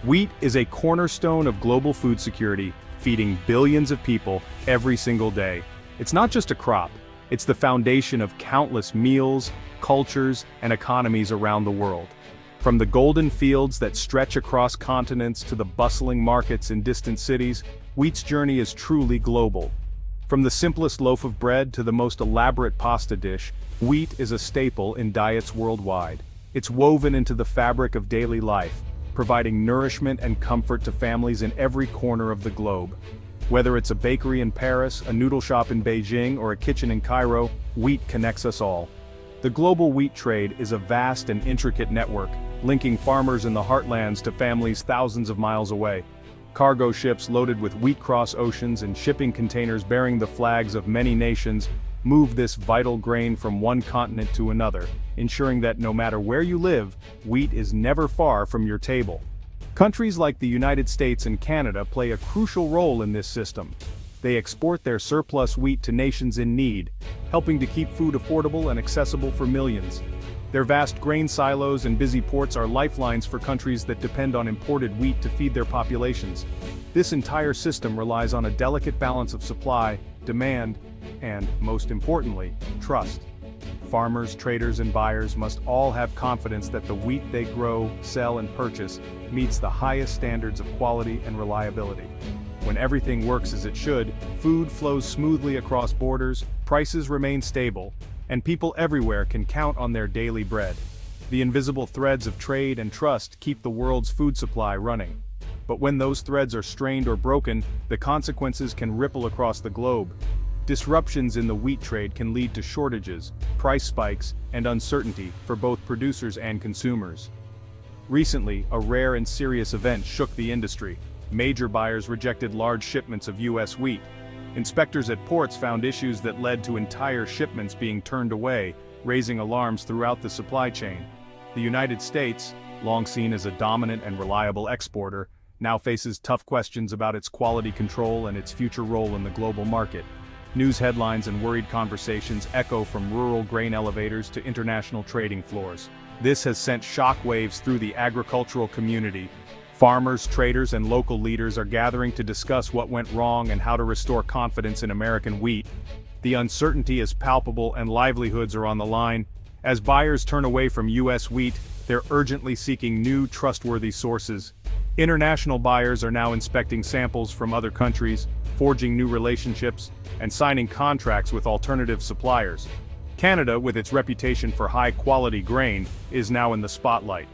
Wheat is a cornerstone of global food security, feeding billions of people every single day. It's not just a crop, it's the foundation of countless meals, cultures, and economies around the world. From the golden fields that stretch across continents to the bustling markets in distant cities, wheat's journey is truly global. From the simplest loaf of bread to the most elaborate pasta dish, wheat is a staple in diets worldwide. It's woven into the fabric of daily life, providing nourishment and comfort to families in every corner of the globe. Whether it's a bakery in Paris, a noodle shop in Beijing, or a kitchen in Cairo, wheat connects us all. The global wheat trade is a vast and intricate network, linking farmers in the heartlands to families thousands of miles away. Cargo ships loaded with wheat cross oceans and shipping containers bearing the flags of many nations move this vital grain from one continent to another, ensuring that no matter where you live, wheat is never far from your table. Countries like the United States and Canada play a crucial role in this system. They export their surplus wheat to nations in need, helping to keep food affordable and accessible for millions. Their vast grain silos and busy ports are lifelines for countries that depend on imported wheat to feed their populations. This entire system relies on a delicate balance of supply, demand, and, most importantly, trust. Farmers, traders, and buyers must all have confidence that the wheat they grow, sell, and purchase meets the highest standards of quality and reliability. When everything works as it should, food flows smoothly across borders, prices remain stable, and people everywhere can count on their daily bread. The invisible threads of trade and trust keep the world's food supply running. But when those threads are strained or broken, the consequences can ripple across the globe. Disruptions in the wheat trade can lead to shortages, price spikes, and uncertainty for both producers and consumers. Recently, a rare and serious event shook the industry. Major buyers rejected large shipments of U.S. wheat. Inspectors at ports found issues that led to entire shipments being turned away, raising alarms throughout the supply chain. The United States, long seen as a dominant and reliable exporter, now faces tough questions about its quality control and its future role in the global market. News headlines and worried conversations echo from rural grain elevators to international trading floors. This has sent shockwaves through the agricultural community. Farmers, traders, and local leaders are gathering to discuss what went wrong and how to restore confidence in American wheat. The uncertainty is palpable and livelihoods are on the line. As buyers turn away from U.S. wheat, they're urgently seeking new, trustworthy sources. International buyers are now inspecting samples from other countries, forging new relationships, and signing contracts with alternative suppliers. Canada, with its reputation for high-quality grain, is now in the spotlight.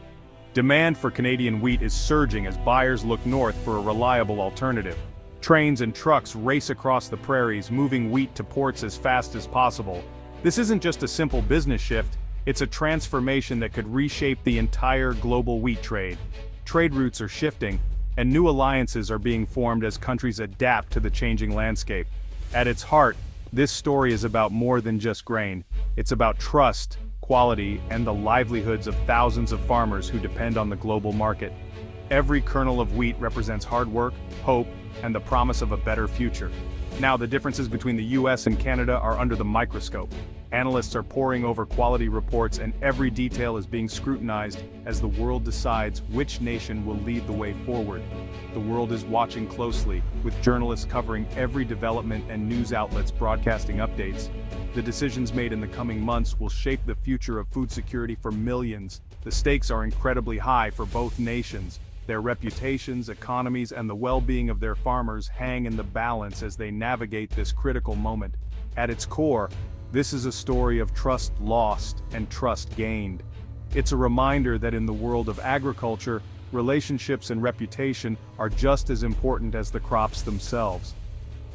Demand for Canadian wheat is surging as buyers look north for a reliable alternative. Trains and trucks race across the prairies, moving wheat to ports as fast as possible. This isn't just a simple business shift, it's a transformation that could reshape the entire global wheat trade. Trade routes are shifting, and new alliances are being formed as countries adapt to the changing landscape. At its heart, this story is about more than just grain. It's about trust, quality, and the livelihoods of thousands of farmers who depend on the global market. Every kernel of wheat represents hard work, hope, and the promise of a better future. Now, the differences between the US and Canada are under the microscope. Analysts are poring over quality reports and every detail is being scrutinized as the world decides which nation will lead the way forward. The world is watching closely, with journalists covering every development and news outlets broadcasting updates. The decisions made in the coming months will shape the future of food security for millions. The stakes are incredibly high for both nations. Their reputations, economies, and the well-being of their farmers hang in the balance as they navigate this critical moment. At its core, this is a story of trust lost and trust gained. It's a reminder that in the world of agriculture, relationships and reputation are just as important as the crops themselves.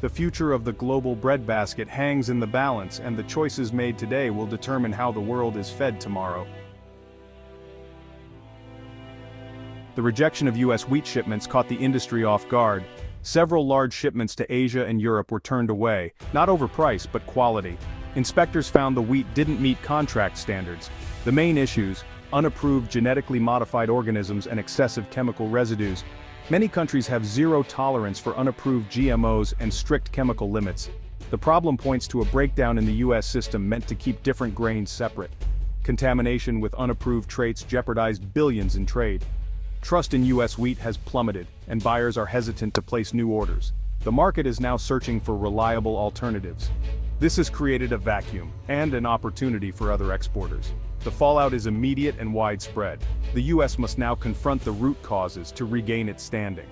The future of the global breadbasket hangs in the balance, and the choices made today will determine how the world is fed tomorrow. The rejection of U.S. wheat shipments caught the industry off guard. Several large shipments to Asia and Europe were turned away, not over price but quality. Inspectors found the wheat didn't meet contract standards. The main issues: unapproved genetically modified organisms and excessive chemical residues. Many countries have zero tolerance for unapproved GMOs and strict chemical limits. The problem points to a breakdown in the U.S. system meant to keep different grains separate. Contamination with unapproved traits jeopardized billions in trade. Trust in U.S. wheat has plummeted, and buyers are hesitant to place new orders. The market is now searching for reliable alternatives. This has created a vacuum and an opportunity for other exporters. The fallout is immediate and widespread. The U.S. must now confront the root causes to regain its standing.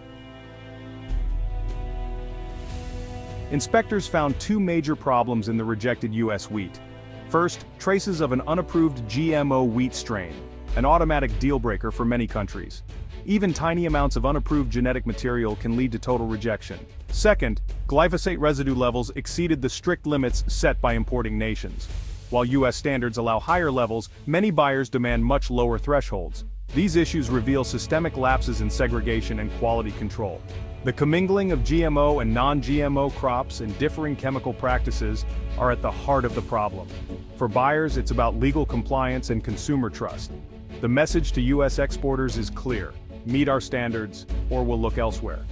Inspectors found two major problems in the rejected U.S. wheat. First, traces of an unapproved GMO wheat strain, an automatic deal-breaker for many countries. Even tiny amounts of unapproved genetic material can lead to total rejection. Second, glyphosate residue levels exceeded the strict limits set by importing nations. While U.S. standards allow higher levels, many buyers demand much lower thresholds. These issues reveal systemic lapses in segregation and quality control. The commingling of GMO and non-GMO crops and differing chemical practices are at the heart of the problem. For buyers, it's about legal compliance and consumer trust. The message to U.S. exporters is clear: meet our standards, or we'll look elsewhere.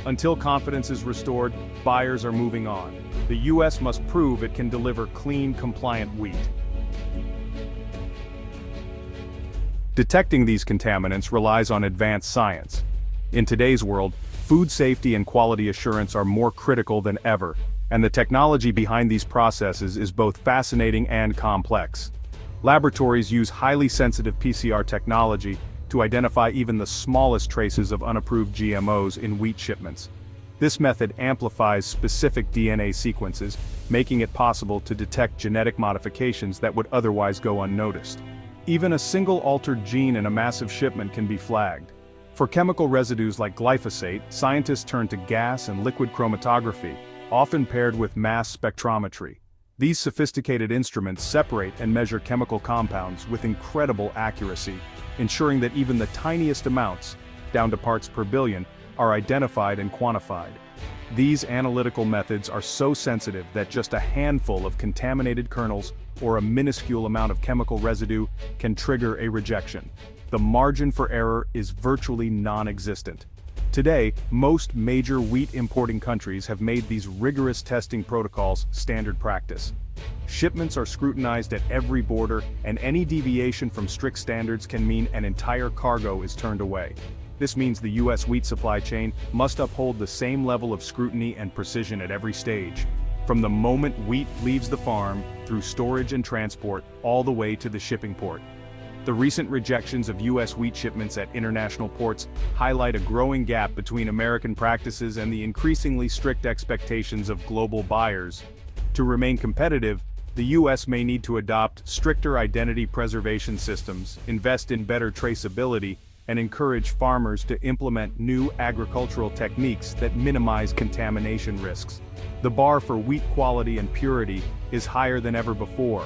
Until confidence is restored, buyers are moving on. The U.S. must prove it can deliver clean, compliant wheat. Detecting these contaminants relies on advanced science. In today's world, food safety and quality assurance are more critical than ever, and the technology behind these processes is both fascinating and complex. Laboratories use highly sensitive PCR technology to identify even the smallest traces of unapproved GMOs in wheat shipments. This method amplifies specific DNA sequences, making it possible to detect genetic modifications that would otherwise go unnoticed. Even a single altered gene in a massive shipment can be flagged. For chemical residues like glyphosate, scientists turn to gas and liquid chromatography, often paired with mass spectrometry. These sophisticated instruments separate and measure chemical compounds with incredible accuracy, ensuring that even the tiniest amounts, down to parts per billion, are identified and quantified. These analytical methods are so sensitive that just a handful of contaminated kernels or a minuscule amount of chemical residue can trigger a rejection. The margin for error is virtually non-existent. Today, most major wheat importing countries have made these rigorous testing protocols standard practice. Shipments are scrutinized at every border, and any deviation from strict standards can mean an entire cargo is turned away. This means the U.S. wheat supply chain must uphold the same level of scrutiny and precision at every stage, from the moment wheat leaves the farm, through storage and transport, all the way to the shipping port. The recent rejections of U.S. wheat shipments at international ports highlight a growing gap between American practices and the increasingly strict expectations of global buyers. To remain competitive, the U.S. may need to adopt stricter identity preservation systems, invest in better traceability, and encourage farmers to implement new agricultural techniques that minimize contamination risks. The bar for wheat quality and purity is higher than ever before.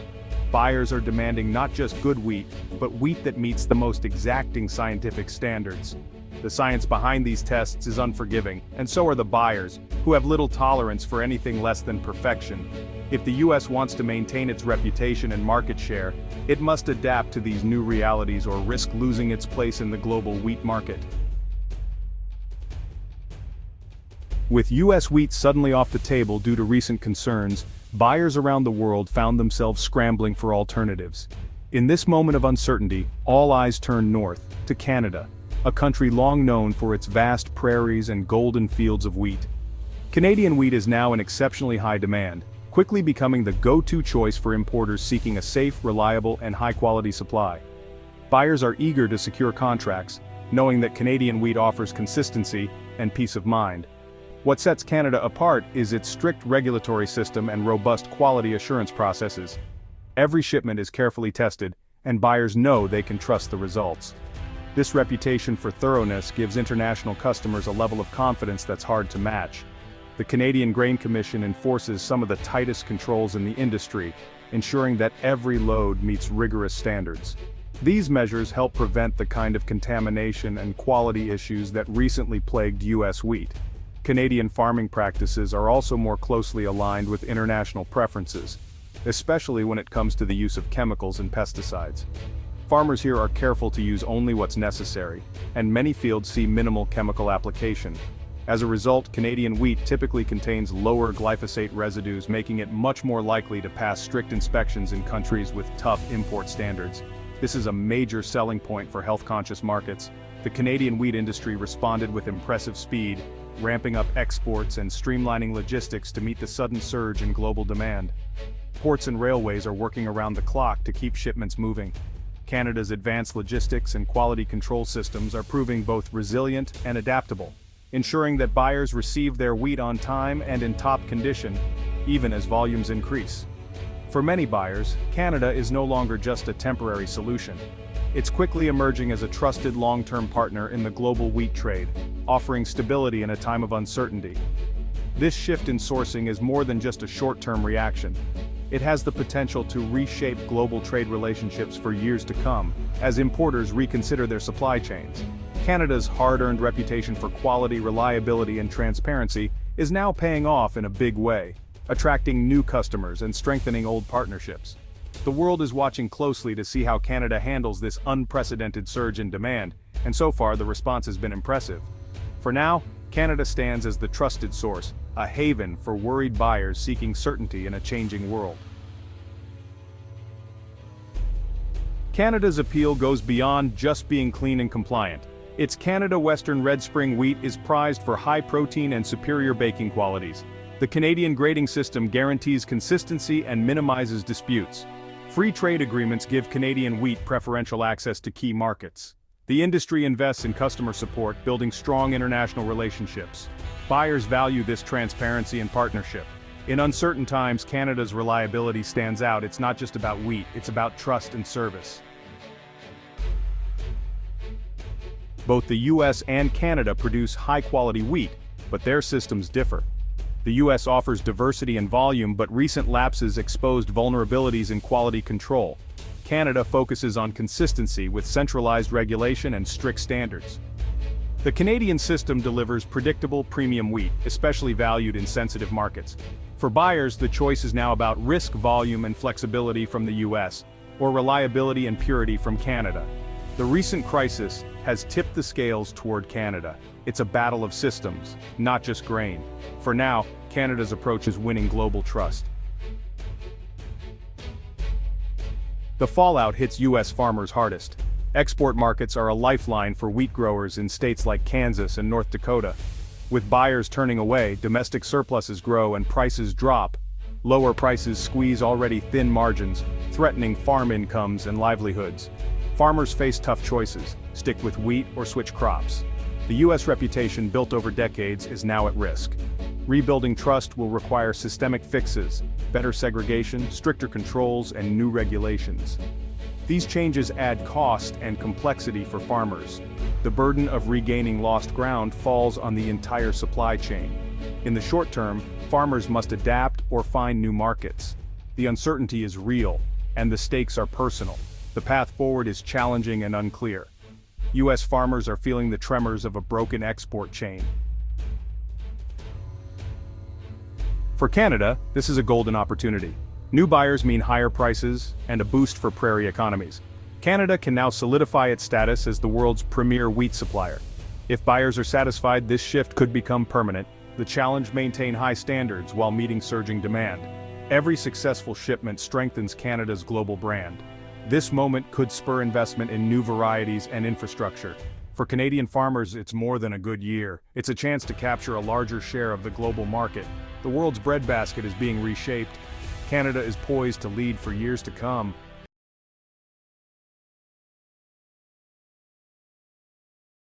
Buyers are demanding not just good wheat, but wheat that meets the most exacting scientific standards. The science behind these tests is unforgiving, and so are the buyers, who have little tolerance for anything less than perfection. If the U.S. wants to maintain its reputation and market share, it must adapt to these new realities or risk losing its place in the global wheat market. With U.S. wheat suddenly off the table due to recent concerns, buyers around the world found themselves scrambling for alternatives. In this moment of uncertainty, all eyes turned north, to Canada, a country long known for its vast prairies and golden fields of wheat. Canadian wheat is now in exceptionally high demand, quickly becoming the go-to choice for importers seeking a safe, reliable, and high-quality supply. Buyers are eager to secure contracts, knowing that Canadian wheat offers consistency and peace of mind. What sets Canada apart is its strict regulatory system and robust quality assurance processes. Every shipment is carefully tested, and buyers know they can trust the results. This reputation for thoroughness gives international customers a level of confidence that's hard to match. The Canadian Grain Commission enforces some of the tightest controls in the industry, ensuring that every load meets rigorous standards. These measures help prevent the kind of contamination and quality issues that recently plagued U.S. wheat. Canadian farming practices are also more closely aligned with international preferences, especially when it comes to the use of chemicals and pesticides. Farmers here are careful to use only what's necessary, and many fields see minimal chemical application. As a result, Canadian wheat typically contains lower glyphosate residues, making it much more likely to pass strict inspections in countries with tough import standards. This is a major selling point for health-conscious markets, The Canadian wheat industry responded with impressive speed, ramping up exports and streamlining logistics to meet the sudden surge in global demand. Ports and railways are working around the clock to keep shipments moving. Canada's advanced logistics and quality control systems are proving both resilient and adaptable, ensuring that buyers receive their wheat on time and in top condition, even as volumes increase. For many buyers, Canada is no longer just a temporary solution. It's quickly emerging as a trusted long-term partner in the global wheat trade, offering stability in a time of uncertainty. This shift in sourcing is more than just a short-term reaction. It has the potential to reshape global trade relationships for years to come, as importers reconsider their supply chains. Canada's hard-earned reputation for quality, reliability, and transparency is now paying off in a big way, attracting new customers and strengthening old partnerships. The world is watching closely to see how Canada handles this unprecedented surge in demand, and so far the response has been impressive. For now, Canada stands as the trusted source, a haven for worried buyers seeking certainty in a changing world. Canada's appeal goes beyond just being clean and compliant. Its Canada Western Red Spring wheat is prized for high protein and superior baking qualities. The Canadian grading system guarantees consistency and minimizes disputes. Free trade agreements give Canadian wheat preferential access to key markets. The industry invests in customer support, building strong international relationships. Buyers value this transparency and partnership. In uncertain times, Canada's reliability stands out. It's not just about wheat, it's about trust and service. Both the US and Canada produce high-quality wheat, but their systems differ. The US offers diversity and volume, but recent lapses exposed vulnerabilities in quality control. Canada focuses on consistency with centralized regulation and strict standards. The Canadian system delivers predictable premium wheat, especially valued in sensitive markets. For buyers, the choice is now about risk, volume, and flexibility from the US, or reliability and purity from Canada. The recent crisis has tipped the scales toward Canada. It's a battle of systems, not just grain. For now, Canada's approach is winning global trust. The fallout hits US farmers hardest. Export markets are a lifeline for wheat growers in states like Kansas and North Dakota. With buyers turning away, domestic surpluses grow and prices drop. Lower prices squeeze already thin margins, threatening farm incomes and livelihoods. Farmers face tough choices: stick with wheat or switch crops. The US reputation built over decades is now at risk. Rebuilding trust will require systemic fixes, better segregation, stricter controls, and new regulations. These changes add cost and complexity for farmers. The burden of regaining lost ground falls on the entire supply chain. In the short term, farmers must adapt or find new markets. The uncertainty is real, and the stakes are personal. The path forward is challenging and unclear. US farmers are feeling the tremors of a broken export chain. For Canada, this is a golden opportunity. New buyers mean higher prices and a boost for prairie economies. Canada can now solidify its status as the world's premier wheat supplier. If buyers are satisfied, this shift could become permanent. The challenge: maintain high standards while meeting surging demand. Every successful shipment strengthens Canada's global brand. This moment could spur investment in new varieties and infrastructure. For Canadian farmers, it's more than a good year. It's a chance to capture a larger share of the global market. The world's breadbasket is being reshaped. Canada is poised to lead for years to come.